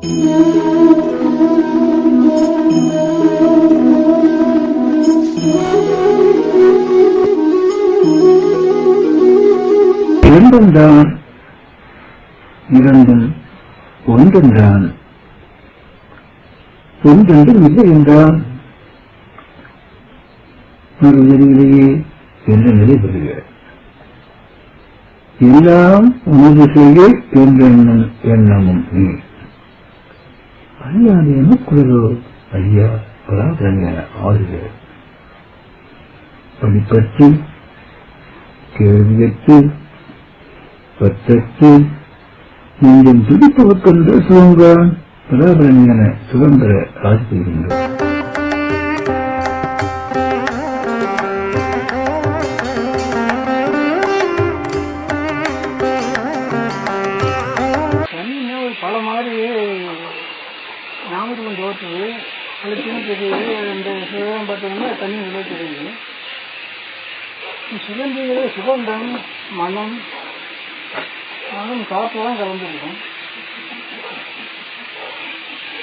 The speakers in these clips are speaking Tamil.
இரண்டும் இரண்டும் ஒன்றென்றான், ஒன்றென்றும் இல்லை என்றான். மறுநிலையிலேயே என்ற நிலை பெறுகிறார். எல்லாம் உனது செய்கை என்ற எண்ணமும் நீ அறியாது எனக்குள்ளதோ ஐயா பராதரணியான ஆறுகிறார். படிப்பற்று கேள்வியற்று பற்றற்று நெஞ்சம் துடிப்பவர்கென்ற சுதந்திரம் பராபரணியான சுதந்திர ஆட்சி பெறுகின்றார். பல மாதிரி நாமத்துக்கும் தோற்றுது, அழுத்தியும் தெரியுது. இந்த சுதந்திரம் பார்த்தீங்கன்னா தண்ணி விலை தெரியுது. சுதந்திர சுகந்தம் மனம் காற்றுலாம் கலந்துருக்கும்.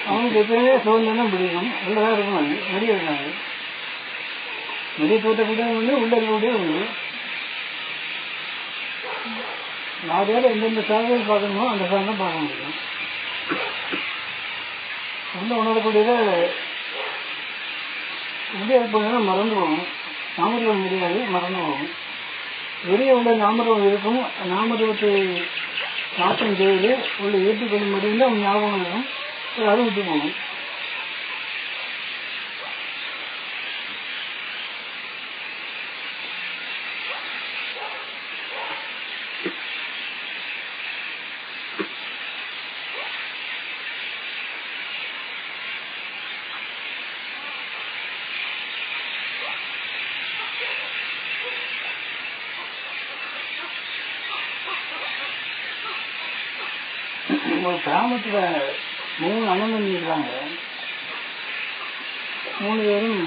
அவனுக்கு எப்பயுமே சுதந்திரம் பிடிக்கும், நல்லதாக இருக்கும். அது வெளியே இருக்காது, வெளியே தோட்டக்கூடிய உண்டு, உள்ள இருக்கக்கூடிய உண்டு. நாலு பேர் எந்தெந்த சாதனை பார்க்கணுமோ அந்த சாதனை பார்க்க முடியும். உள்ள உணரக்கூடியதை வெளியே இருப்பதுன்னா மறந்து போகும். நாமருவம் முடியாது, மறந்து போகும். வெளியே உள்ள நாமருவம் இருக்கும். நாமருவத்தை நாட்டம் செய்து உள்ள ஏற்றுக்கொள்ளும் முடியும் அவன் ஞாபகம் இருக்கும். அது விட்டு போகும். ஒரு கிராமத்துல 3 அண்ணன் இருக்காங்க. 3 பேரும்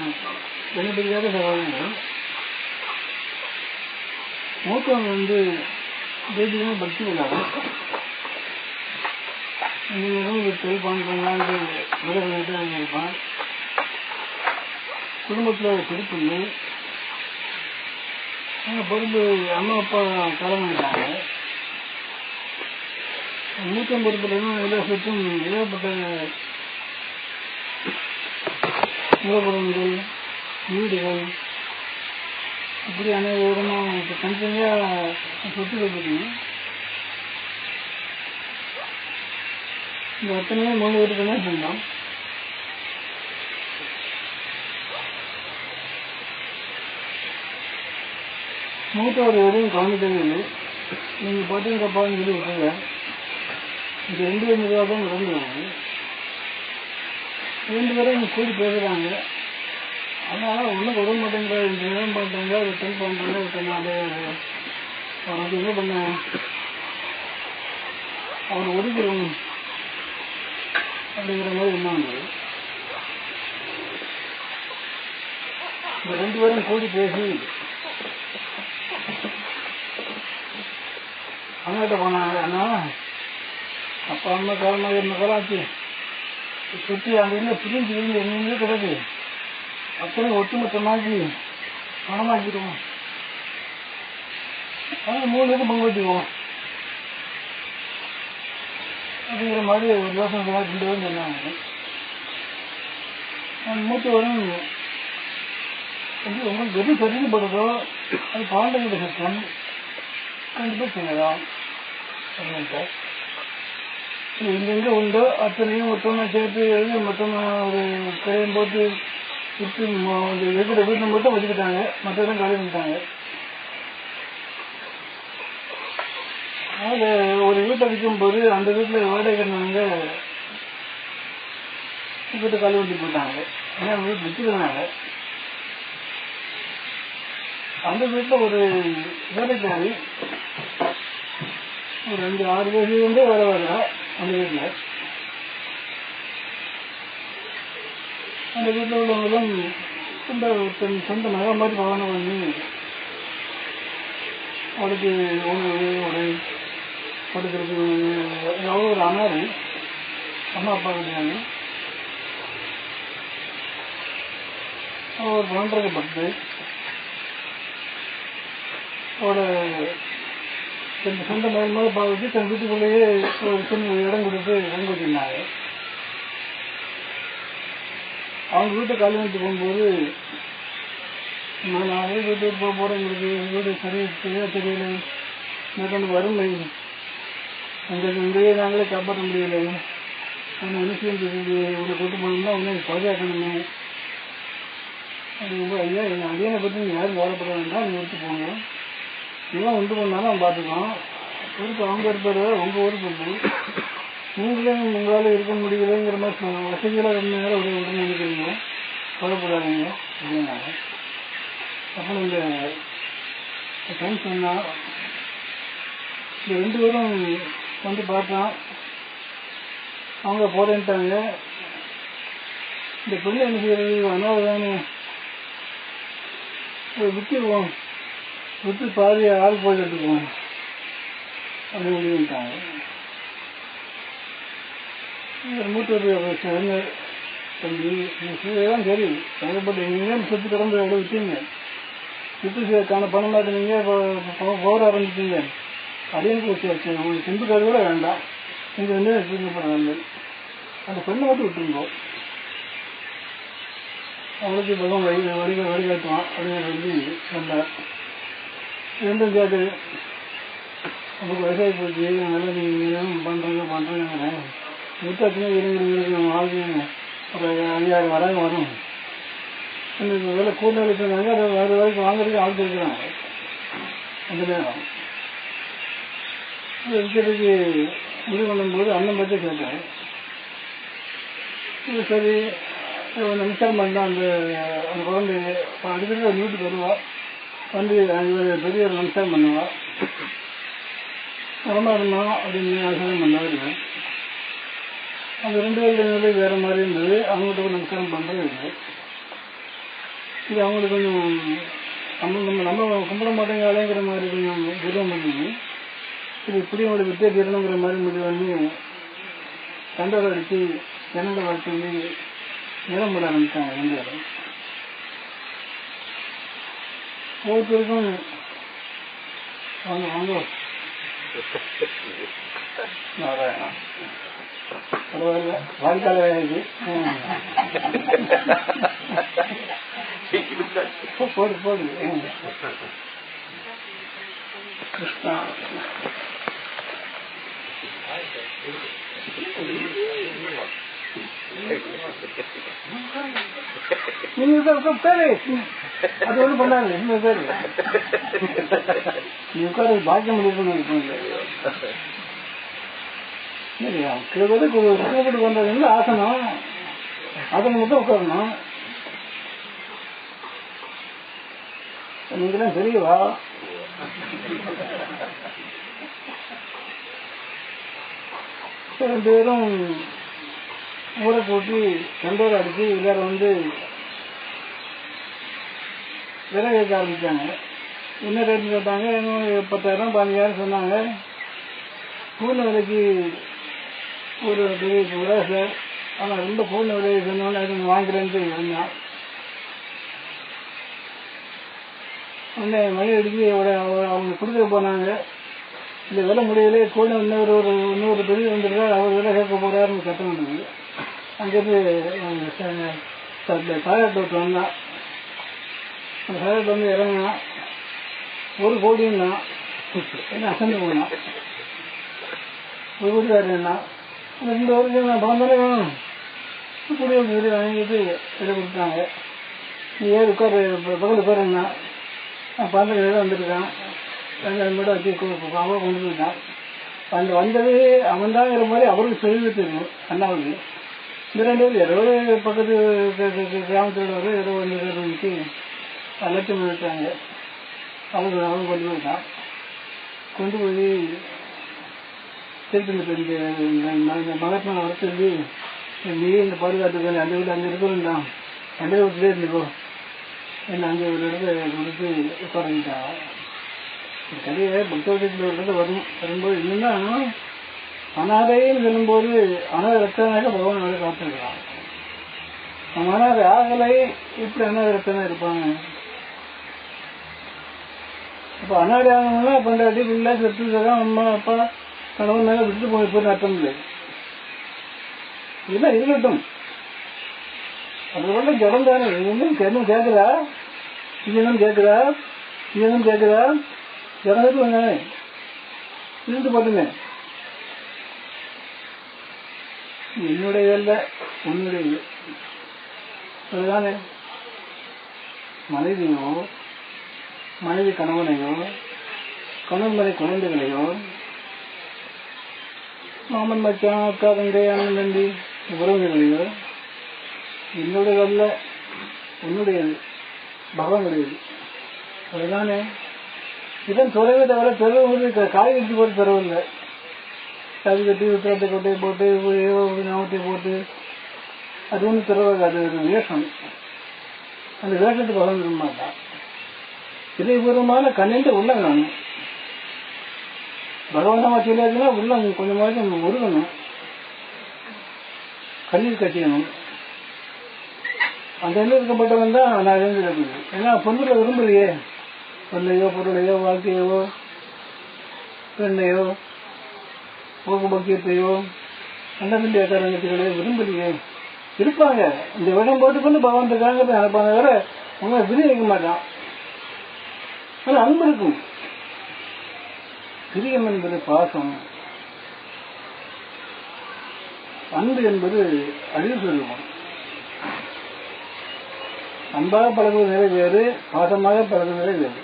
பெண்ணியாக சகோதரர்கள். மூத்தவங்க தேசியமாக பக்தி உள்ளாங்க. செல்பான் பண்ணலான்னு விதவிட்டு இருப்பான். குடும்பத்தில் திருப்பிள்ளை பொறுப்பு அம்மா அப்பா காலம் பண்ணிட்டாங்க. 150 இலவசத்தும் ஏகப்பட்ட மூலப்பொருள்கள், வீடுகள், இப்படி அனைத்து விதமாக தனித்தனியாக சொத்து வைக்கணும். இந்த அத்தனையே 3 பேருக்கு தான் சொன்னோம். மூத்தவர் எதையும் கவனிக்கவே இல்லை. நீங்கள் பார்த்தீங்கப்பான்னு சொல்லி விட்டுங்க. இது 2 ரூபா தான் நடந்துருவாங்க. 2 பேரும் கூடி பேசுகிறாங்க. அதனால ஒன்றும் உதவ மாட்டேங்கிற 2 நேரம் பண்ணுறாங்க, ரிட்டர்ன் பண்ணுறாங்க. அவனுக்கு என்ன பண்ண அவனை ஒதுக்கிறோம் அப்படிங்கிற மாதிரி என்ன வந்தது. இந்த 2 பேரும் கூடி பேசி அண்ணாட்ட போனாங்க. அண்ணா, அப்பா அம்மா காலமாக இருந்த காலாச்சு சுற்றி அந்த இல்லை பிரிஞ்சு விரிஞ்சு எங்கெங்கே கிடக்கு, அத்தனை ஒட்டுமொத்தமாக்கி பணமாக்கிடுவோம். ஆனால் 3 பேருக்கு பங்கு வச்சுக்குவோம் அப்படிங்கிற மாதிரி ஒரு யோசனை 2 பேரும் சொன்னாங்க. மூத்தவரும் உங்களுக்கு எது சரிப்படுதோ அது பாண்டகிட்ட சட்டம் கண்டிப்பாக செய்யலாம் அப்படின்ட்டு. எங்கெங்கே உண்டோ அத்தனையும் மொத்தமாக சேர்த்து எழுதி மொத்தமாக ஒரு கரையும் போட்டு விட்டு இருக்கிற வீட்டை மட்டும் வச்சுக்கிட்டாங்க. மற்றதான் காலி பண்ணிட்டாங்க. அது ஒரு வீட்டை விற்கும்போது அந்த வீட்டில் வாடகை கட்டினவங்க வீட்டை காலி பண்ணி போட்டாங்க. ஏன்னா வீட்டு விற்றுக்கிறாங்க. அந்த வீட்டில் ஒரு வேலைக்காரி ஒரு 5-6 பேர் வேலை வரல. அந்த வீட்டில் உள்ளவங்களும் சொந்த நகை மாதிரி பகவான பண்ணி அவளுக்கு உணவு உடை படுக்கிறதுக்கு எவ்வளோ ஒரு அனாரு அம்மா அப்பா கிடையாது. ஒரு 12:10 ஒரு சொந்த மயில் மாதிரி பார்த்து தன் வீட்டுக்குள்ளேயே ஒரு சின்ன இடம் கொடுத்து இடம் கொடுத்திருந்தாங்க. அவங்க வீட்டை கல்யாணத்துக்கு போகும்போது நான் வீட்டு போகிறேன், எங்களுக்கு வீடு சரியா தெரியல, எனக்கு வந்து வறுமை, எங்களுக்கு இங்கேயே நாங்களே காப்பாற்ற முடியலை, ஆனால் என்ன செய்ய இவ்வளோ கூட்டு போனோம்னா ஒன்று பாதுகாக்கணுமே அப்படிங்கும்போது, ஐயா எங்கள் அடியனை பற்றி நீங்கள் யாரும் கவலைப்பட வேண்டாம், நீங்கள் எடுத்து போங்க, எல்லாம் உண்டு பண்ணாலும் அவன் பார்த்துக்கலாம், ஊருக்கு அவங்க இருப்பார், உங்கள் ஊருக்கு இருக்குது, நீங்களே உங்களால் இருக்க முடியலைங்கிற மாதிரி வசதிகளாக 2 நேரம் உடனே நினைக்கிறீங்க, கவலைப்படாதீங்க அப்படின்னாங்க. அப்புறம் இந்த டைம் சொன்னா இந்த 2 பேரும் வந்து பார்த்தான், அவங்க போறேன்ட்டாங்க. இந்த பெண்ணு என்ன செய்யறது, அனாவதானே விட்டுருவோம், விட்டு பாதி ஆள் போய் எடுத்துக்குவோம் அப்படின்னு முடிவுட்டாங்க. மூத்தவர் சொன்னார், தம்பி தான் சரி கவலைப்பட்டு எங்கேயும் சுற்றி கிடந்து எவ்வளோ விட்டீங்க, விட்டு பணம் மாட்டினீங்க, போற ஆரம்பிச்சிங்க, அடியனுக்கு வச்சு உங்களுக்கு செம்புக்காது கூட வேண்டாம், நீங்கள் வந்து தூங்கப்படாது, அந்த பெண்ணை மட்டும் விட்டுருங்கோ, அவளுக்கு பகம் வழிகாட்டுவான் அப்படின்னு சொல்லி சொன்னார். 2 கேட்டு நமக்கு வயசாகி போச்சு, அதனால நீங்கள் பண்ணுறேங்க விட்டாச்சுன்னா இருங்க வாழ்க்கை ஒரு 5000 வராங்க வரும், எனக்கு வேலை கூட்டாளி சொன்னாங்க, அதை வேறு வரைக்கும் வாங்குறதுக்கு ஆள் இருக்கிறாங்க. அந்த நேரம் விற்கிறதுக்கு முடிவு பண்ணும்போது அண்ணன் பற்றி கேட்டேன். சரி நமஸ்காரம் பண்ணால் அந்த குழந்தை அடிக்கடி ஒரு வீட்டுக்கு வருவா, வந்து பெரிய ஒரு நமஸ்காரம் பண்ணுவா, வரமா இருந்தா அப்படின்னு ஆசிரியம் பண்ணாரு. அந்த 2 பேருடைய நிலை வேற மாதிரி இருந்தது, அவங்ககிட்ட ஒரு நமஸ்காரம் பண்ணுறது இல்லை. இது அவங்களுக்கு கொஞ்சம் நம்ம கும்பிட மாட்டேங்கிறாலேங்கிற மாதிரி கொஞ்சம் குருவம் பண்ணி இது இப்படி அவங்களுக்கு வித்தியா தீரணுங்கிற மாதிரி முடிவு பண்ணி கண்டோரை அடித்து ஜனங்களை வர சொல்லி நிலம் போட ஆரம்பித்தாங்க. 2 பேரும் ஒவ்வொருத்தருக்கும் வாங்க வாங்க பரவாயில்ல வாழ்க்கால ஆயிடுச்சு, போடு போடு கிருஷ்ணா நீங்க பேரு அது ஒன்றும் பண்ணாங்க. இந்த பேரு நீ உட்கார பாக்கியம் பண்ணிருக்கணும் இல்லையா, கிலோபட்டு பண்றது ஆசனம், ஆசனம் மட்டும் உட்காரணும். நீங்களாம் தெரியவா ரெண்டு பேரும் ஊரை கூட்டி கண்டோரை அடிச்சு எல்லாரும் வந்து விலை கேட்க ஆரம்பிச்சாங்க. என்ன ரேட்டு கேட்டாங்க, 10,000 15,000 சொன்னாங்க. பூர்ண விலைக்கு ஒரு பெரிய விலை சார், ஆனால் ரொம்ப பூர்ண விலையை சொன்னோன்னு அது வாங்கிக்கிறேன்ட்டு இருந்தான். உடனே மணி அடிச்சு அவங்க கொடுக்க போனாங்க. இந்த விலை முடியலே கூட இன்னொரு பெரிய வந்துருக்காரு, அவர் விலை கேட்க போறாருன்னு சட்டம் வந்தது. அங்கேருந்து டாய்லெட் விட்டு வந்தான். அந்த டாய்லெட் வந்து இறங்கினான். 1 கோடின்னா என்ன அசந்து போனான். 1 கோடிக்காருன்னா 2 வருஷம் நான் பணம் தானே வேணும், கூடிய வீடு வாங்கிட்டு விலை கொடுத்தாங்க. நீ ஏன் உட்காரு பகல் உட்காருன்னா நான் 15 வந்துருக்கான். 2 மட்டும் வச்சு அவன் கொண்டு போயிட்டான். அந்த வந்தது அவன் தாங்கிற மாதிரி அவருக்கு சொல்லி தெரியும் அண்ணாவுக்கு. இந்த 2 பேர் ஏதோ பக்கத்து கிராமத்தில் வர ஏதோ வந்துட்டு லட்சம் வச்சாங்க. அவன் கொண்டு போயிட்டான். கொண்டு போய் திருப்பி இந்த மகாத்மா வர சொல்லி நீ இந்த பாதுகாத்துக்கு அந்த வீடு அங்கே இருக்கணும்தான், அந்த வீட்டிலே இருந்துக்கோ என்ன அங்கே ஒரு இடத்துல கொடுத்து உட்காரங்கிட்டான். கதையை பக்தவட்டத்தில் ஒரு இடத்துல வரும்போது இன்னும் அனாதைன்னு சொல்லும்போது அனாதை ரத்தனாக பகவான் அதை காத்திருக்கிறான். நம்ம அனாதை ஆகலை, இப்படி அனாதை ரத்தனா இருப்பாங்க. அப்ப அனாதை ஆகணும்னா பண்டாட்டி பிள்ளை செத்துதான் அம்மா அப்பா கணவன் மேல விட்டு போய் அர்த்தம் இல்லை. இதெல்லாம் இருக்கட்டும், அது வந்து ஜடம் தானே. இன்னும் கேட்குதா, இது இன்னும் கேட்குதா, இது இன்னும் கேட்குதா, ஜடத்துக்கு தானே இருந்து போட்டுங்க. என்னுடைய இல்லை, உன்னுடைய அதுதானே. மனைவியோ மனைவி கணவனையோ கணவன் மனை குழந்தைகளையோ மாமன் மச்சான் அக்கா தங்கை அண்ணன் தம்பி உறவுகளையோ என்னுடைய அல்ல, உன்னுடையது, பகவானுடையது. அதுதானே. இதன் துறவை தவிர துறவு காய் கட்டி போட்டு துறவில்லை. காய் கட்டி உத்திரத்தை கொட்டையை போட்டு நாமத்தை போட்டு அது ஒன்று துறவு. அது ஒரு வேஷம். அந்த வேஷத்துக்கு பகவான் விரும்ப மாட்டான். இதை பூர்வமான கண்ணிட்டு உள்ளம் நான் பகவானமா சொல்லாதுன்னா உள்ளம் கொஞ்சமாவது உருகணும், கண்ணீர் கட்டியணும். அந்த எண்ணம் இருக்கப்பட்டவன் தான் நான் எழுந்திருக்குது. ஏன்னா பொண்ணுல விரும்பலையே, பொண்ணையோ பொருளையோ வாழ்க்கையோ பெண்ணையோ போக்கு பக்கியத்தையோ அந்த பிள்ளை அக்காரங்கத்தையோ விரும்பலையே. இருப்பாங்க, இந்த விடம் போட்டுக்கொண்டு பகவான் இருக்காங்க நினைப்பாங்க, வேற அவங்க விதி வைக்க மாட்டான். ஆனா அன்பு இருக்கும். பிரியம் என்பது பாசம், அன்பு என்பது அறிவு சொல்லுவோம். அன்பாக பழகுவது நிலை வேறு, பாசமாக பழகுவது நிலை வேறு.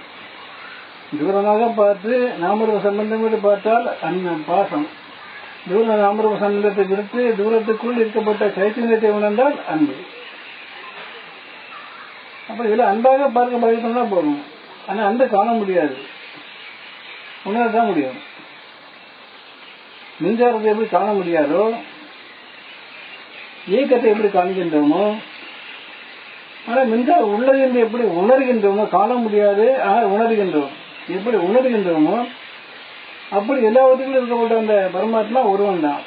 தூரமாக பார்த்து நாமரூப சம்பந்தம் பார்த்தால் பாசம், தூர நாமரூப சம்பந்தத்தை விடுத்து தூரத்துக்குள் இருக்கப்பட்ட சைத்தன்யத்தை உணர்ந்தால் அன்பு. அப்ப இதுல அன்பாக பார்க்க பழகிட்டோம்னா போதும். ஆனா அன்பை காண முடியாது, உணரத்தான் முடியும். மின்சாரத்தை எப்படி காண முடியாதோ, இயக்கத்தை எப்படி காண்கின்றோமோ, ஆனா மின்சாரம் உள்ளது என்று எப்படி உணர்கின்றோமோ, காண முடியாது ஆனால் உணர்கின்றோம். எப்படி உணர்கின்றோமோ அப்படி எல்லாவற்றுக்கும் இருக்கப்பட்ட அந்த பரமாத்மா ஒருவன் தான்.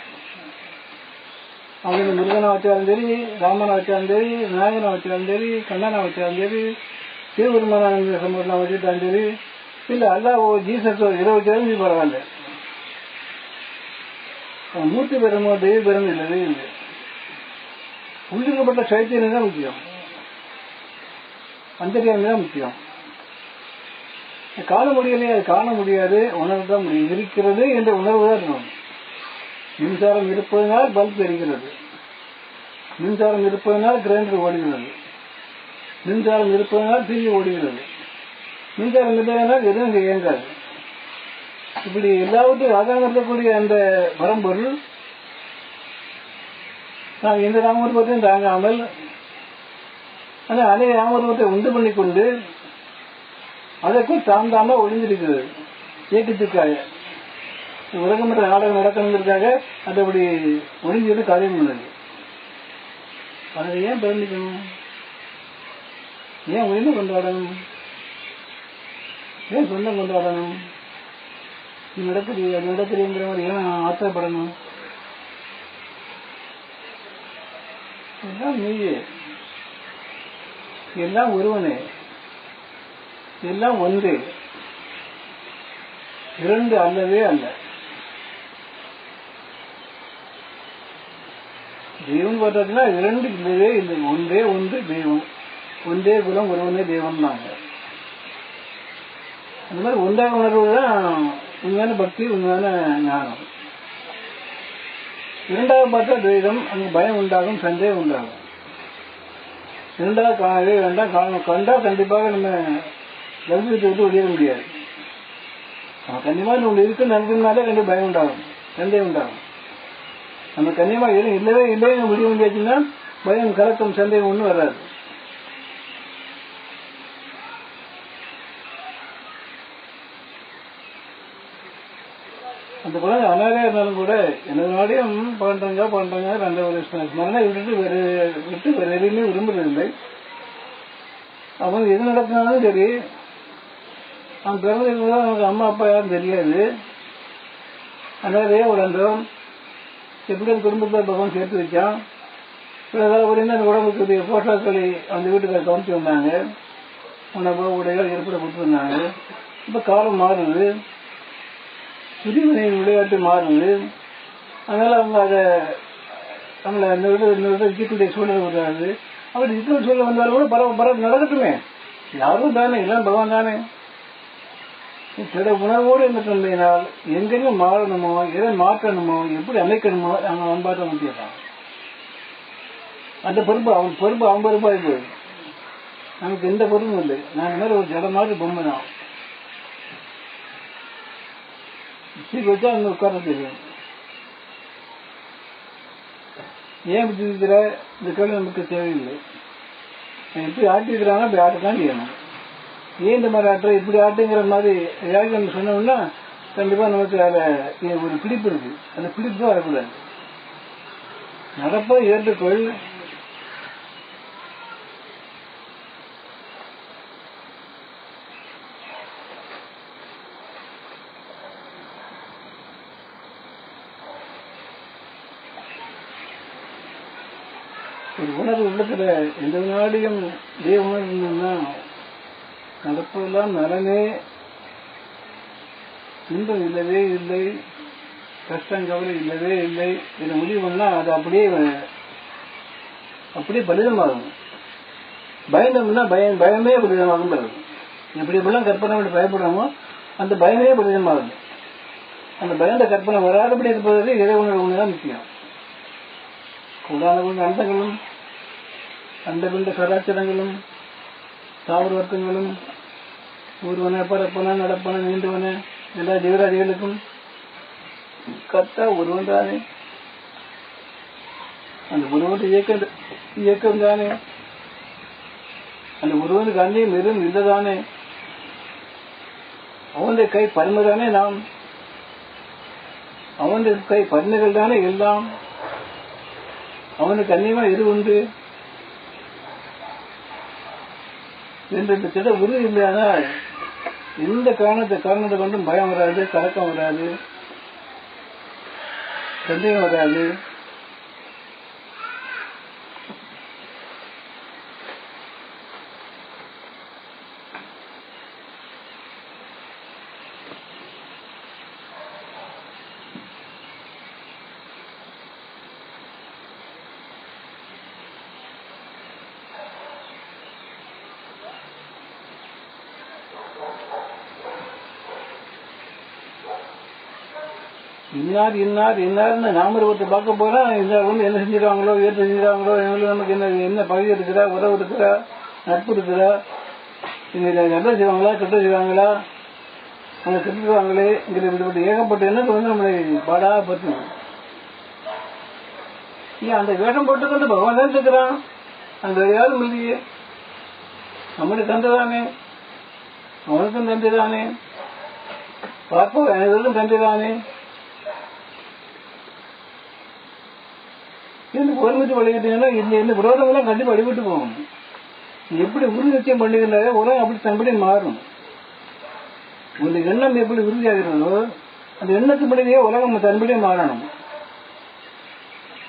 அவங்க முருகனா வச்சாலும் சரி, ராமனா வச்சாலும் சரி, விநாயகனா வச்சாலும் சரி, கண்ணனா வச்சாலும் சரி, சிவபெருமான சம்பவம் வச்சுட்டாலும் சரி, இல்ல அல்லா ஜீசஸ் இதை வச்சாலும் பரவாயில்ல. மூர்த்தி பெறமோ தெய்வ பெறம் இல்லவே இல்லை. உள்ளிருக்கப்பட்ட சைத்தியம் தான் முக்கியம், அந்தரியாமை தான் முக்கியம். காண முடியலையே, அது காண முடியாது, உணர்வு தான் முடியும். இருக்கிறது என்ற உணர்வு தான் இருக்கணும். மின்சாரம் இருப்பதனால் பல்ப் எரிக்கிறது, மின்சாரம் இருப்பதனால் கிரைண்டர் ஓடுகிறது, மின்சாரம் இருப்பதனால் டிவி ஓடுகிறது, மின்சாரம் இல்லையானால் எதுவும் இயங்காது. இப்படி எல்லாவற்றையும் ஆதாரம் இருக்கக்கூடிய அந்த பரம்பொருள் நாம் எந்த ராமரூபத்தையும் தாங்காமல் ஆனால் அநேக ராமரூபத்தை உண்டு பண்ணிக்கொண்டு அதற்குள் தாண்டாம ஒளிந்திருக்கிறது. இயக்கத்துக்காக உலகமற்ற நாடகம் நடக்கணுங்கிறதுக்காக அது அப்படி ஒளிஞ்சது காரியம் உள்ளது. அதை ஏன் பிறந்திக்கணும், ஏன் உரிமை கொண்டாடணும், ஏன் சொந்தம் கொண்டாடணும், இது நடக்குது அது நடக்குதுங்கிற மாதிரி ஏன் ஆத்திரப்படணும்? எல்லாம் நீயே, எல்லாம் ஒருவனே, எல்லாம் ஒன்றே, இரண்டு அல்லவே அல்ல. தெய்வம் பார்த்தீங்கன்னா இரண்டு இல்லவே இல்லை, ஒன்றே ஒன்று தெய்வம், ஒன்றே குலம் ஒருவனே தெய்வம் தாங்க. அந்த மாதிரி ஒன்றாக உணர்வுதான் உண்மையான பக்தி, உண்மையான ஞானம். இரண்டாவது பார்த்தா துவைதம், அங்கு பயம் உண்டாகும், சந்தேகம் உண்டாகும். இரண்டாவது காணவே வேண்டாம், கண்டா கண்டிப்பாக நம்ம லட்சியத்தை விட்டு வெளியேற முடியாது. கண்டிப்பா ஒன்று இருக்குன்னு நினைச்சோம்னாலே கண்டிப்பா பயம் உண்டாகும், சந்தேகம் உண்டாகும். நம்ம கண்டிப்பா எதுவும் இல்லவே இல்லைன்னு முடிவு முடியாச்சுன்னா பயம் கலக்கம் சந்தேகம் ஒன்றும் வராது. அந்த குழந்தை அனாதையா இருந்தாலும் கூட எனது நாடையும் பண்றாங்க அந்த ஒரு ஸ்மரணை விட்டு வேற எதுவுமே விரும்புறதில்லை. அவங்க எது நடத்தினாலும் சரி, அவன் பிறந்ததுக்கு நமக்கு அம்மா அப்பா யாரும் தெரியாது, அனாதையா வளர்ந்தோம், எப்படி அந்த குடும்பத்தில் பகவான் சேர்த்து வச்சான். ஏதாவது அந்த உடம்புக்கு போஷாக்களை அந்த வீட்டுக்கார கவனிச்சு வந்தாங்க. உணவு உடைகள் ஏற்பட கொடுத்துருந்தாங்க. இப்போ காலம் மாறுது, புதிய விளையாட்டு மாறுது. அதனால அவங்க அதை நம்மளை இந்த விட இருக்கக்கூடிய சூழல் வராது. அப்படி இருக்கக்கூடிய சூழல் வந்தாலும் கூட பரவாயில்ல நடக்கட்டுமே, யாரும் தானே, எல்லாம் பகவான் தானே. சில உணர்வோடு என்ன தந்தையினால் எங்கெங்க மாறணுமோ, எதை மாற்றணுமோ, எப்படி அமைக்கணுமோ அவங்க அன்பாட்ட முடியலாம். அந்த பொறுப்பு அவன் பொறுப்பாகி போயிடுது. நமக்கு எந்த பொறுப்பும் இல்லை. நான் மாதிரி ஒரு ஜட மாதிரி பொம்மை தான். சீக்கு வச்சா அங்கே உட்கார தெரியும். ஏன் இப்படி இருக்கிற இந்த கேள்வி நமக்கு தேவையில்லை. எப்படி ஆட்டிருக்கிறாங்க அப்படி ஆட்டத்தான் செய்யணும். ஏன் இந்த மாதிரி ஆட்டுற இப்படி ஆட்டுங்கிற மாதிரி யாருக்கு நம்ம சொன்னோம்னா கண்டிப்பா நமக்கு அதில் ஒரு பிடிப்பு இருக்கு. அந்த பிடிப்பு தான் வரக்கூடாது. நடப்ப ஏற்றுக்கொள். ஒரு உணர்வு உள்ளத்துல எந்த வினாடியும் இதே உணர்வு இருந்ததுன்னா நடப்பதெல்லாம் நலனே, துன்பம் இல்லவே இல்லை, கஷ்டம் கவலை இல்லவே இல்லை என்ற முடிவு பண்ணா அது அப்படியே பலிதமாகும். பயந்தோம்னா பயமே பலிதமாகும். எப்படி எப்படிலாம் கற்பனை பண்ணி பயப்படுறோமோ அந்த பயமே பலிதமாகும். அந்த பயந்த கற்பனை வராதபடி இருப்பதற்கு இறை உணர்வு ஒண்ணுதான் முக்கியம். கூடான கொண்ட அண்டங்களும் அண்ட கொண்ட சராச்சரங்களும் தாவர வர்க்கங்களும் ஊர்வன பரப்பன நடப்பன நீண்டுவன எல்லா ஜீவராஜிகளுக்கும் கத்தா ஒருவன் தானே. அந்த ஒருவன் இயக்கம் தானே. அந்த ஒருவனுக்கு அன்னியும் எதுவும் இல்லதானே. அவனுடைய கை பன்மைதானே நாம். அவனுடைய கை பன்மைகள் தானே எல்லாம். அவனுக்கு அந்நியமா எது உண்டு என்று இந்த திட உறுதி இல்லையானால் எந்த காரணத்தை கொண்டும் பயம் வராது, கலக்கம் வராது, சந்தேகம் வராது. இன்னார்னு நாமரூபத்தை பார்க்க போனா இன்னார் வந்து என்ன செஞ்சிருவாங்களோ, ஏற்று செஞ்சிருவாங்களோ, நமக்கு என்ன பகுதி இருக்கிறா, உறவு இருக்கிறா, நட்பு இருக்கிறா, நல்ல செய்வாங்களா கெட்ட செய்வாங்களா, அவங்க கெட்டுருவாங்களே இப்படிப்பட்ட ஏகப்பட்ட எண்ணத்தை வந்து நம்மளை பாடா பற்றி அந்த வேடம் போட்டுக்கொண்டு பகவான் தான் இருக்கிறான். அந்த யாரும் இல்லையே. நம்மளுக்கு தந்தைதானே, அவனுக்கும் தந்தைதானே, பார்ப்போம் அனைவருக்கும் தந்தைதானே. ஒருமிச்சு வழிகிட்டீங்கன்னா இந்த விரோதங்கள்லாம் கண்டிப்பா அடிபட்டு போகும். எப்படி உறுதி நிச்சயம் பண்ணுகின்றாரோ உலகம் அப்படி தன்படி மாறும். ஒரு எண்ணம் எப்படி உறுதியாகிறதோ அந்த எண்ணத்தின்படியே உலகம் தன்படியே மாறணும்.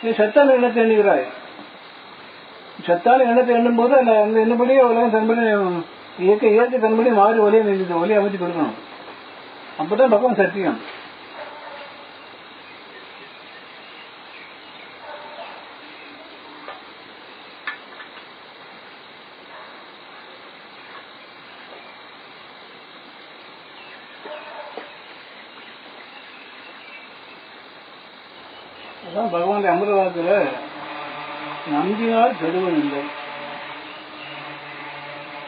நீ சத்தான எண்ணத்தை எண்ணுகிறாய். சத்தான எண்ணத்தை எண்ணும் போது அந்த எண்ணப்படியே உலகம் தன்படி இயற்கை தன்படி மாறி ஒலியை அமைச்சு கொடுக்கணும். அப்பதான் பகவான் சத்தியம். அதான் பகவான் அமிர்த வாக்குல நம்பினால் கெடுவன் இல்லை,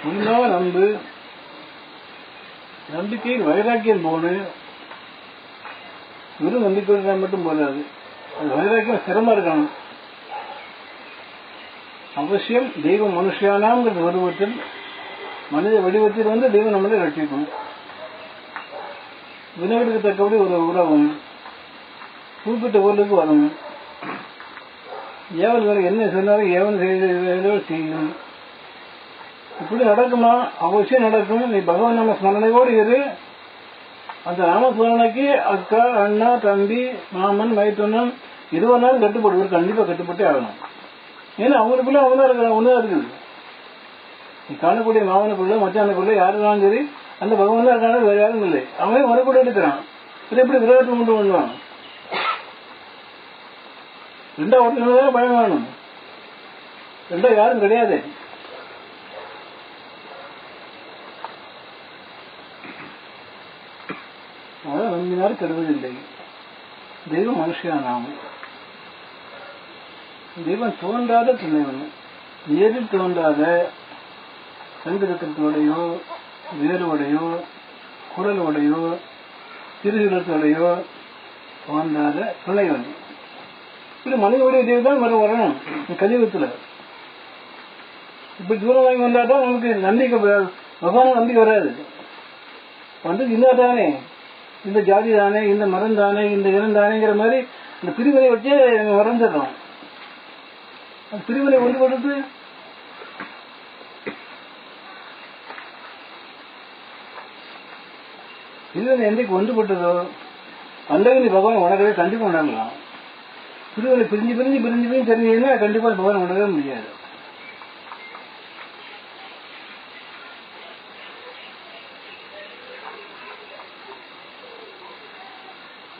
உண்மையாக நம்பு. நம்பிக்கையில் வைராக்கியம் போனு. வெறும் நம்பிக்கை மட்டும் போதாது, அது வைராக்கியம் சிரமம் இருக்கணும். அவசியம் தெய்வம் மனுஷியானாங்கிற வடிவத்தில், மனித வடிவத்தில் வந்து தெய்வம் நம்மளை ரட்சிக்கும். வினைகளுக்கு தக்கபடி ஒரு உறவும் குறிப்பிட்ட ஊருக்கு வரும். ஏவல்களை என்ன சொன்னாலும் ஏவல் செய்யும். இப்படி நடக்குமா? அவசியம் நடக்கும். நீ பகவான் நம்ம ஸ்மரணையோடு இரு. அந்த நாமஸ்மரணைக்கு அக்கா, அண்ணா, தம்பி, மாமன், மைத்துனன் எது வேணாலும் கட்டுப்படு, ஒரு கண்டிப்பா கட்டுப்பட்டே ஆகணும். ஏன்னா அவங்களுக்குள்ள அவங்கதான் இருக்கிறாங்க, ஒண்ணுதான் இருக்குது. நீ காணக்கூடிய மாவனுக்குள்ள மச்சானுக்குள்ள யாருனாலும் சரி அந்த பகவான் தான் இருக்காங்க, வேற யாரும் இல்லை. அவனே வரக்கூட இருக்கிறான். இது எப்படி விரோதத்தை கொண்டு பண்ணுவான்? ரெண்டா ஒருத்தர் பயம் வேணும், ரெண்டா யாரும் கிடையாது. அதான் நம்பினாலும் கெடுவதில்லை. தெய்வம் மனுஷியானாம். தெய்வம் தோன்றாத துணைவன், நேரில் தோன்றாத சங்கரத்தினுடையோ வேறுடையோ குரலுடையோ திருவிழத்தோடையோ தோன்றாத துணைவன். இப்படி மனிதனுடைய தெய்வம் தான் வரணும் கலியுகத்துல. இப்படி தூரம் வாங்கி வந்தாதான் நமக்கு நம்பிக்கை, பகவான நம்பிக்கை வராது. வந்து இன்னதானே, இந்த ஜாதி தானே, இந்த மரம் தானே, இந்த இனம் தானேங்கிற மாதிரி இந்த பிரிவினை வச்சே மறந்துடுறோம். அந்த பிரிவினை கொண்டு கொடுத்து பிரிவினை எந்தைக்கு ஒன்றுபட்டதோ அன்றைக்கு நீ பகவான் உணரவே கண்டிப்பா உணரலாம். பிரிவினை பிரிஞ்சு பிரிஞ்சு பிரிஞ்சு பிரிஞ்சு தெரிஞ்சதுன்னா கண்டிப்பா பகவான் உணரவே முடியாது.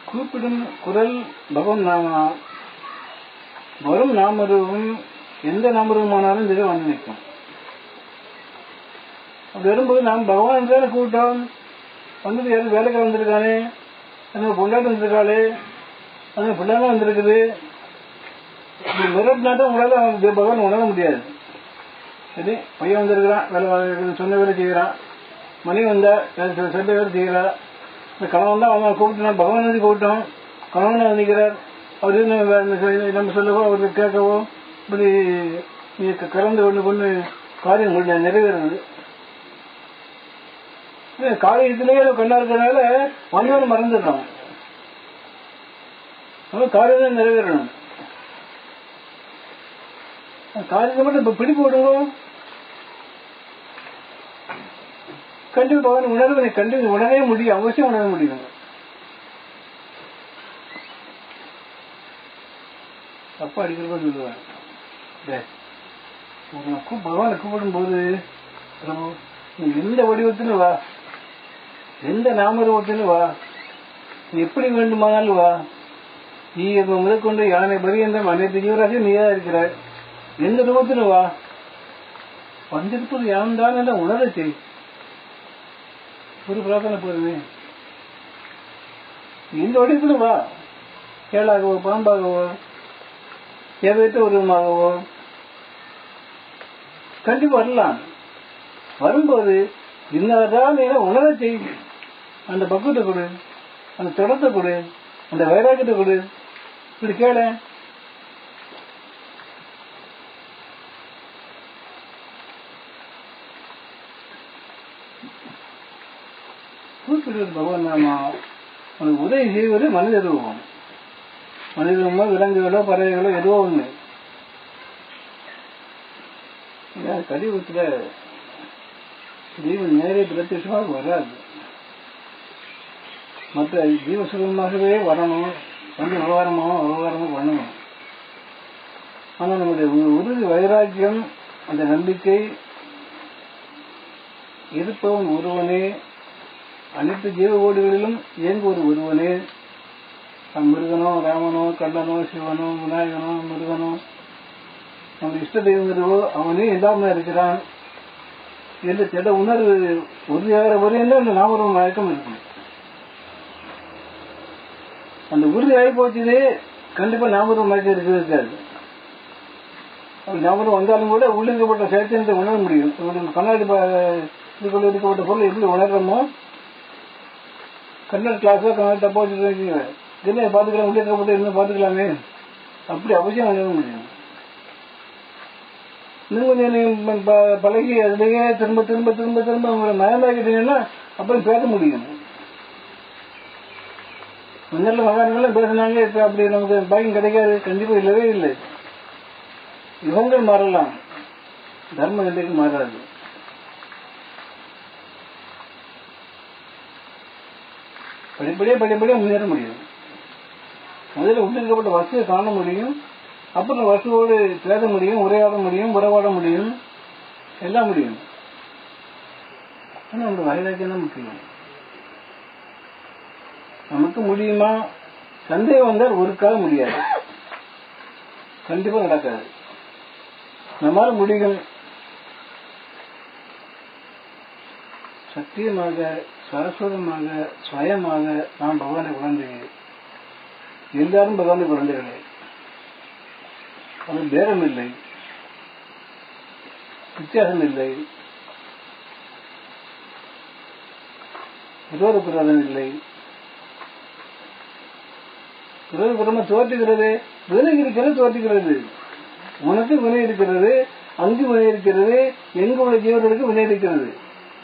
கூப்பிடும் குரல் பகவான் நாமா, வரும் நாமருவும் எந்த நாமருவமானாலும் திரு வந்து நிற்கும். அப்படி வரும்போது நாம் பகவான் தானே கூப்பிட்டோம், வந்துட்டு யாரும் வேலைக்கு வந்திருக்கானே, அந்த பொண்டாட்டி வந்திருக்காளே, அந்த பிள்ளைங்க வந்திருக்குது, இப்படி மிரட்டினாட்டும் உங்களால பகவான் உணர முடியாது. சரி, பையன் வந்திருக்கிறான், வேலை சொன்ன வேலை செய்கிறான், மனைவி வந்தா சொந்த வேலை செய்கிறா, இந்த கணவன் தான் அவன் கூப்பிட்டு நான் பகவான் வந்து கூப்பிட்டோம், கணவன் வந்திருக்கிறார், அவரு நம்ம சொல்லவோ அவருக்கு கேட்கவோ இப்படி நீ கலந்து கொண்டு கொண்டு காரியம் நிறைவேறது. காரியத்திலேயே கண்ணா இருக்கிறதுனால வந்தவன் மறந்துடுறோம். காரியம் நிறைவேறணும். காரியத்தை மட்டும் இப்ப பிடிப்பு விடுவோம், கண்டிப்பா பகவான் உணர்வு கண்டிப்பா உணரவே முடியும், அவசியம் உணர முடியும். அப்பா அடிக்கிறப்ப சொல்லுவேன், பகவானை கூப்பிடும் போது நீ எந்த வடிவத்திலும் வா, எந்த நாமரூபத்திலும் வா, நீ எப்படி வேண்டுமானாலும் வா, நீ முதற்கொண்டு யானை பரியந்தம் அனைத்து ஜீவராசியும் நீயா இருக்கிறாய், எந்த ரூபத்திலும் வா, வந்திருப்பது யான் தான் என்ற உணர செய். ஒரு பிரார்த்தனை போதுமே, எந்த வடிவத்திலும் வா, கேளாகவோ பாம்பாகவோ தேவையற்ற உருவமாகவோ கண்டிப்பா வரலாம். வரும்போது இன்னதான் உணர செய், அந்த பக்குவத்தை கொடு, அந்த தொடத்தை கொடு, அந்த வைராக்கியத்தை கொடு. இப்படி கேள கூப்பிடுவது பகவான் நாமா. உனக்கு உதவி செய்வது மனித ரூபம், மனிதமோ விலங்குகளோ பறவைகளோ எதுவோ ஒண்ணு. கலியுகத்துல ஜீவன் நேரே பிரத்யட்சமாக வராது, மற்ற ஜீவசுகமாகவே வரணும், வந்து விவகாரமாக பண்ணணும். ஆனா நம்முடைய உறுதி வைராக்கியம், அந்த நம்பிக்கை, இருப்பவன் ஒருவனே, அனைத்து ஜீவ கோடிகளிலும் இயங்குவது ஒருவனே, முருகனோ ராமனோ கண்ணனோ சிவனோ விநாயகனோ முருகனோ நம்ம இஷ்ட தெய்வங்கிறவோ அவனே எல்லாமே இருக்கிறான் என்ற திட உணர்வு உறுதியாகிற வரையும் அந்த நாமரூப மயக்கம் இருக்கும். அந்த உறுதி ஆகி போச்சுதே கண்டிப்பா நாமரூப மயக்கம் இருக்காது. நாமரூபம் வந்தாலும் கூட உள்ளிருக்கப்பட்ட சேர்த்து உணர முடியும். கண்ணாடி இதுக்குள்ள இருக்கப்பட்ட பொருள் எப்படி உணர்றோமோ, கண்ணாடி கிளாஸோ கண்ணாடி டப்பா வச்சுருக்கீங்க, இதெல்லாம் பார்த்துக்கலாம், உள்ளே இருக்கப்பட்ட இன்னும் பார்த்துக்கலாமே, அப்படி அவசியம் உணர முடியும். இன்னும் கொஞ்சம் பழகி அதுலயே திரும்ப திரும்ப திரும்ப திரும்ப உங்களை மயமாக்கிட்டீங்கன்னா அப்புறம் பேச முடியும். முன்னாடி மகான்களும் பேசினாங்க, இப்ப அப்படி நமக்கு பாக்கியம் கிடைக்காது, கண்டிப்பா இல்லவே இல்லை. யுகங்கள் மாறலாம், தர்ம நிலைக்கு மாறாது. படிப்படியா முன்னேற முடியும். முதல்ல உள்ளிருக்கப்பட்ட வசுவை காண முடியும், அப்புறம் வசுவோடு பேச முடியும், உரையாட முடியும், உறவாட முடியும், எல்லாம் முடியும். ஆனால் அந்த வைராக்கியம் தான் முக்கியம். நமக்கு முடியுமா? சந்தேகம் வந்தால் ஒரு காலம் முடியாது, கண்டிப்பா நடக்காது. நம்மால முடியும். சத்தியமாக, சரஸ்வதமாக, சுயமாக நான் பகவானை குழந்தைகள், எல்லாரும் பகவானை குழந்தைகளே. அது பேரம் இல்லை, வித்தியாசம் இல்லை, விரோத புராதம் இல்லை. விரோத புறமா தோற்றுகிறது, வினை இருக்கிறது, தோற்றுகிறது. உனக்கு வினை இருக்கிறது, அங்கு வினை இருக்கிறது, எங்கு உள்ள ஜீவர்களுக்கு வினை இருக்கிறது.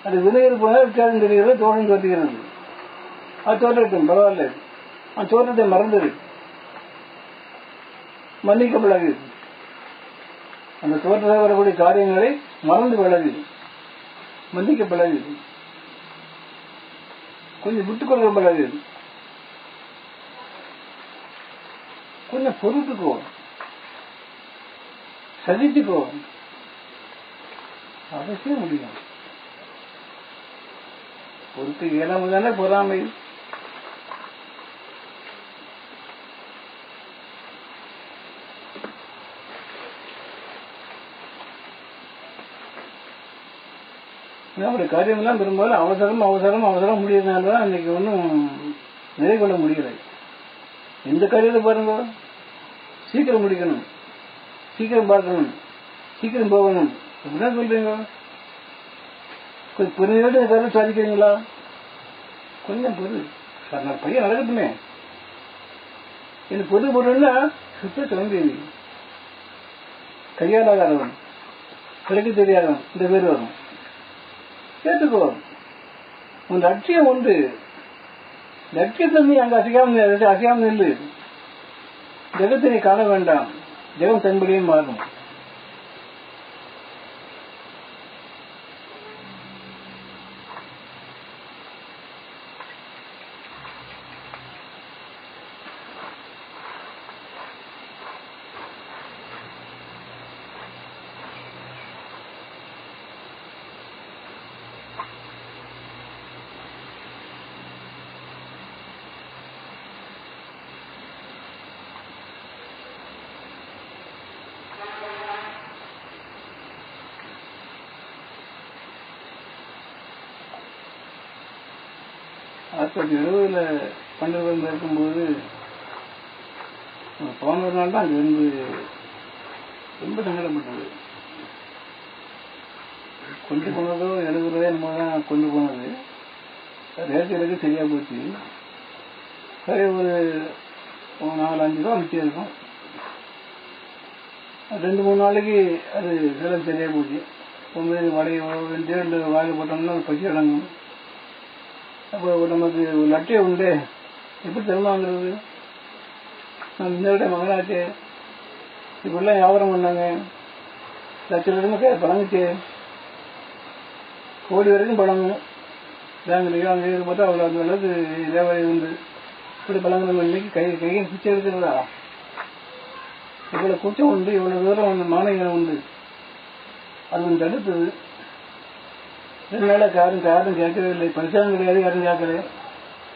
அது வினை இருப்பதால் வித்தியாசம் தெரிகிறது, தோற்றம் தோற்றுகிறது. அது தோற்றட்டும், பரவாயில்ல. அந்த தோற்றத்தை மறந்துடு, மன்னிக்க பழகு. அந்த தோற்றத்தில் வரக்கூடிய காரியங்களை மறந்து பழகு, மன்னிக்க பழகு, கொஞ்சம் விட்டுக் கொடுக்க பழகு, கொஞ்சம் பொறுத்துக்கோ, சகிச்சுக்கோ. அவசியம் முடியும். பொறுத்து இயலாம தானே பொறாமை. நம்முடைய காரியமெல்லாம் பெரும்பாலும் அவசரம் அவசரம் அவசரம் முடியறதுனாலதான் இன்னைக்கு ஒன்றும் நிலை கொள்ள முடியலை. எந்த காரியத்தை பாருங்க, சீக்கிரம் முடிக்கணும், சீக்கிரம் பார்க்கணும், சீக்கிரம் போகணும், அப்படிதான் சொல்றீங்க. கொஞ்சம் பொறுமையோடு காரியம் சாதிக்கிறீங்களா? கொஞ்சம் பொறு, பையன் நடக்கட்டுமே. எனக்கு பொது பொருள்னா சுத்த கிளம்பி கையாளாதவன், கிடைக்க தெரியாதவன், இந்த பேர் வரும். கேட்டுக்கோ, உன் லட்சியம் உண்டு. லட்சியத்தை நீ அங்க அசையாமல் நில்லு. ஜெகத்தை நீ காண வேண்டாம், ஜெகம் தன்படியே மாறும். ஆயிரத்தி 1970 பண்டிகை இருக்கும்போது போன ஒரு நாள் தான் அங்கே இருந்து ரொம்ப சங்கடப்பட்டது. கொண்டு போனதோ 70 ரூபாய் என்னமோ தான் கொண்டு போனது. ரேட்டு எனக்கு சரியா போச்சு. சரி, ஒரு 4-5 ரூபா மிச்சம் இருக்கும். 2-3 நாளைக்கு அது செலவு சரியா போச்சு. பொங்கல் வடையை வாங்கி போட்டோம்னா அது பசி அடங்கும். அப்போ நமக்கு ஒரு லட்சியம் உண்டு, எப்படி தருவாங்கிறது? நான் இந்த விட மகனாச்சு, இப்பெல்லாம் வியாபாரம் பண்ணாங்க, லட்சம் பழங்குச்சு, கோடி வரைக்கும் பழங்கும். பேங்க்லையோ அங்கே பார்த்தா அவ்வளோ அந்த அளவுக்கு வியாபாரம் உண்டு. இப்படி பழங்குற இன்னைக்கு கையை குச்சி எடுக்கிறதா? இவ்வளோ குச்சம் உண்டு, இவ்வளோ தூரம் அந்த மாநிலம் உண்டு. அது கொஞ்சம் தடுத்தது. 2 நாளாக யாரும் கேட்கவே இல்லை. பரிசாரம் கிடையாது, யாரும் கேட்கல.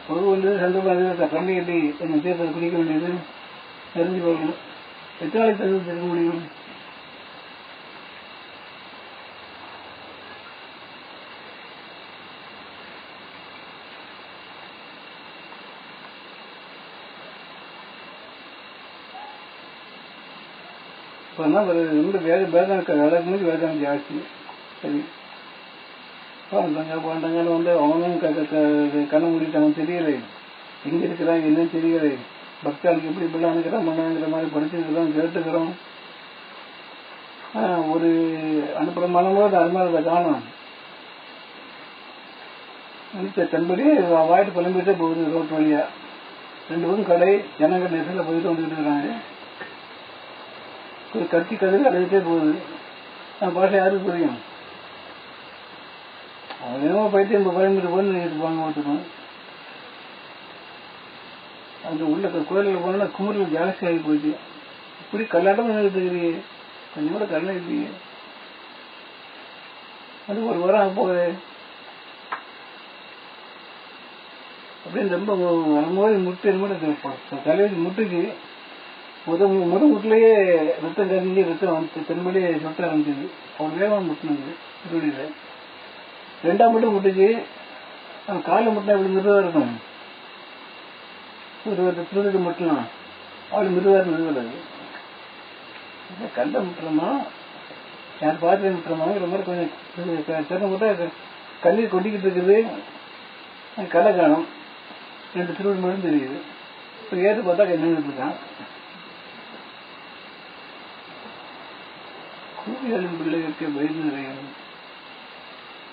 பொது வந்து சந்தர்ப்பம் கண்ணி கட்டி கொஞ்சம் தேர்தல் குடிக்க வேண்டியது, தெரிஞ்சு போகணும். எத்தனை நாளைக்கு தெரிஞ்சுக்க முடியும்? இப்போ தான் ரொம்ப வேதனை வேதனை ஜாஸ்தி. சரி, பாண்டாங்கன்னு வந்து அவனும் கண்ண மூடிட்டு அவன் தெரியலை, எங்க இருக்கிறான் என்னன்னு தெரியலை. பக்தாளுக்கு எப்படி இப்படிலாம் அனுக்கிறோம் பண்ணாங்கிற மாதிரி படிச்சுக்கிறோம், கேட்டுக்கிறோம். ஒரு அனுப்புற மனம்போது அது மாதிரி அதை காணும். தன்படி வாயிட்டு புலம்பிட்டே போகுது ரோட் வழியா. 2 பேரும் கடை ஜனங்கள் நெரிசல போயிட்டு வந்துட்டு இருக்கிறாங்க. கத்தி கதில் அடைஞ்சிட்டே போகுது. பாஷை யாருக்கு புரியும்? அவங்க என்னமோ பைத்தியம் பயந்துட்டு போன்னு இருப்பாங்க. ஒருத்தரும் அந்த உள்ள கோயிலுக்கு போனா குமுறல் ஜாஸ்தி ஆகி போச்சு. இப்படி கல்லாட்டம் இருக்கிறீ, கொஞ்சம் கூட கல்ல இல்லையே. அது ஒரு வாரம் ஆக போகுது அப்படின்னு ரொம்ப வரும்போது முட்டு என்ன தலைவலி முட்டுச்சு. முறை முட்டிலேயே ரத்தம் கறிஞ்சு ரத்தம் வந்து தென்படியே சொட்ட ஆரம்பிச்சது. அவ்வளோ வேகம் முட்டினது திருவடியில. ரெண்டாம் மட்டும் முட்டுச்சு. காலில் முட்டினா எப்படி மிருதுவா இருக்கும், திருவடி முட்டலாம் அவ்வளோ மிருதுவா இருந்தது. கல்ல முட்டுறோமா யார் பாத்திரம் முட்டுறோமா ரொம்ப கொஞ்சம் சிறந்த முட்டை கல்லீர் கொட்டிக்கிட்டு இருக்குது. கடை காணும், 2 திருவடி மட்டும் தெரியுது. இப்போ ஏற்று பார்த்தா நின்றுட்டு இருக்கான். கூலிகளின் பிள்ளைகளுக்கு பயந்து நிறையும்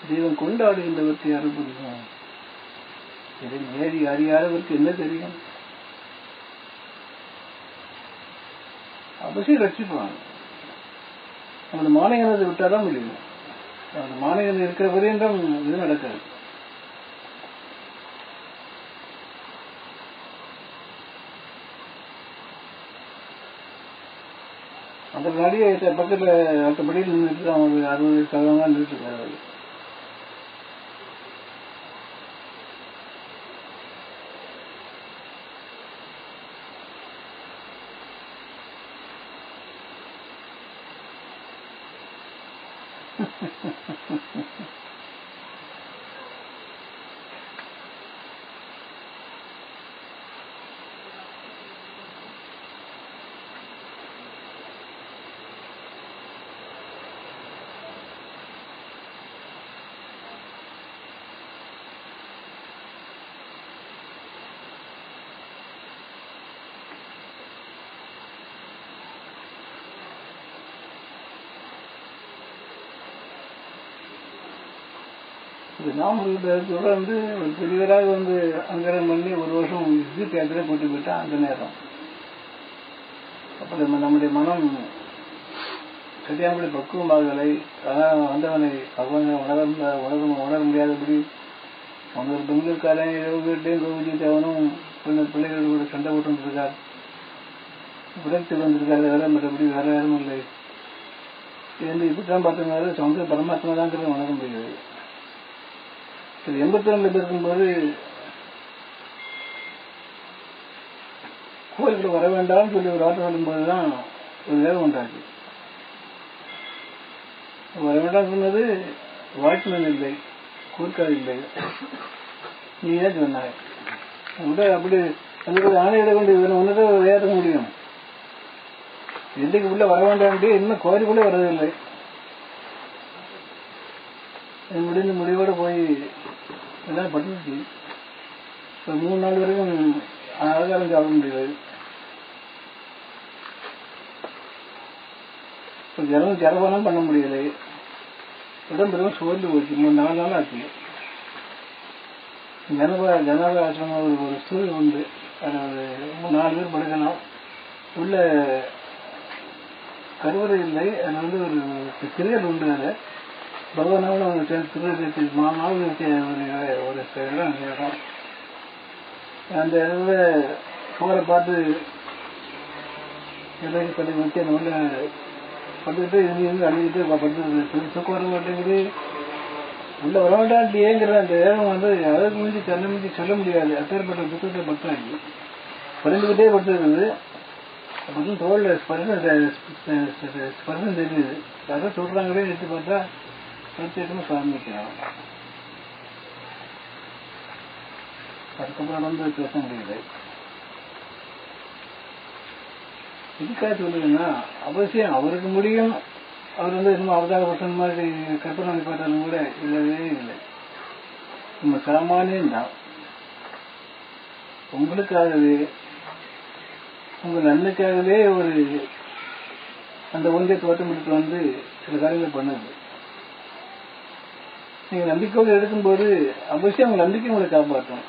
தெய்வம் கொண்டாடுகின்றவற்றை அறுபடிக்கும். இதை நேரி அறியாதவருக்கு என்ன தெரியும்? அவசியம் ரட்சிப்பாங்க. அந்த மாநகரத்தை விட்டாதான் முடியும். அந்த மாநகரம் இருக்கிற வரையும் தான் இது நடக்காது. அந்த முன்னாடியே பக்கத்துல அடுத்தபடியில் நின்றுட்டு அவங்க 60 சதவீதம் நின்றுட்டு இருக்காரு. நாமக்கல் வந்து ஒரு பெரியவராக வந்து அங்கரம் பண்ணி 1 வருஷம் விசிட் யாத்திரை போட்டு போயிட்டா. அந்த நேரம் அப்போ நம்முடைய மனம் சரியானபடி பக்குவமாகலை. ஆனால் வந்தவனை பகவான் உணர முடியாதபடி அவங்க ஒரு பெண்களுக்காரன் வீட்டையும் கோவிச்சுட்டு அவனும் பிள்ளைகள் கூட சண்டை போட்டு இருக்கார். விரக்தி வந்திருக்காரு. வேற மற்றபடி வேற யாரும் இல்லை. இது வந்து இப்படித்தான் பார்த்தோம்னால சொந்த பரமாத்மா தாங்கிறது உணர முடியாது. 82 இருக்கும்போது கோயிலுக்கு வர வேண்டாம்னு சொல்லி ஒரு வார்த்தை சொல்லும்போதுதான் ஒரு வேகம் உண்டாச்சு. வர வேண்டாம் சொன்னது வாட்ச்மேன் இல்லை, கூர்க்காது இல்லை, நீ ஏன் சொன்னாய் அப்படி அதுக்கு ஆணையிட வேண்டிய ஒன்றுதான் ஏற்ற முடியும். எல்லைக்கு உள்ள வர வேண்டாம், இன்னும் கோயிலுக்குள்ளே வர்றதில்லை. முடிந்து முடிவோடு போய் எல்லாம் பட்டுச்சு. இப்போ 3 நாள் வரைக்கும் ஆகாரம் சாப்பிட முடியாது. இப்போ ஜலபானம் பண்ண முடியலை. உடம்பெரும் சோர்ந்து போச்சு. 3-4 நாள் ஆச்சு. ஜனவா ஆசிரமம் ஒரு ஸ்டூல் உண்டு. அது 4 பேர் படுக்கணும். உள்ள கருவறை இல்லை. அது வந்து ஒரு திரையல் உண்டு. அதை பகவானாவும் திருவள்ளி 4 நாள் ஒரு இடம். அந்த இடத்துல சுவரை பார்த்து எல்லாரும் பள்ளி வச்சு அந்த உள்ள பட்டுக்கிட்டு இருந்து அழுகிட்டு படுத்து தூக்கம் வர மாட்டேங்குது. உள்ள வர வேண்டாண்டியேங்கிற அந்த வேகம் வந்து அதற்கு மிஞ்சி சொல்ல முடியாது. அப்பேற்பட்ட துக்கத்தை பட்டாச்சு. பறந்துகிட்டே படுத்துருக்குது. அப்படின்னு தோல்ல ஸ்பர்சம் தெரியுது. அதான் சொல்றாங்களே எடுத்து பார்த்தா பிரத்யேகமா சாமிக்கிறாங்க. அதுக்கப்புறம் வந்து பேச முடியல. இதுக்காக சொல்லுங்கன்னா அவசியம் அவருக்கு முடியும். அவர் வந்து இன்னும் அவதார பர்சன் மாதிரி கற்பனை பண்ணி பார்த்தாலும் கூட இல்லவே இல்லை. நம்ம சாமானியம் தான். உங்களுக்காகவே உங்கள் நன்மைக்காகவே ஒரு அந்த ஒன்றை தோட்டம் எடுத்து வந்து சில காரியங்கள் பண்ணுது. நீங்க நம்பிக்கையோடு எடுக்கும்போது அவசியம் உங்க நம்பிக்கை உங்களை காப்பாற்றும்.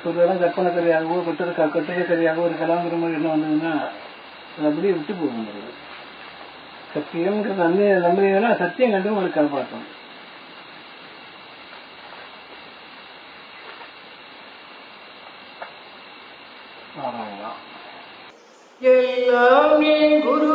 ஒரு இடம் கற்பனை கரையாகவோ கட்டுரை கரையாகவோ ஒரு கலாங்கிற மாதிரி என்ன வந்ததுன்னா அது அப்படியே விட்டு போக முடியாது. சத்தியம்ங்கிற நம்பினா சத்தியம் கண்டு உங்களுக்கு காப்பாற்றும். எல்லாம் நீ குரு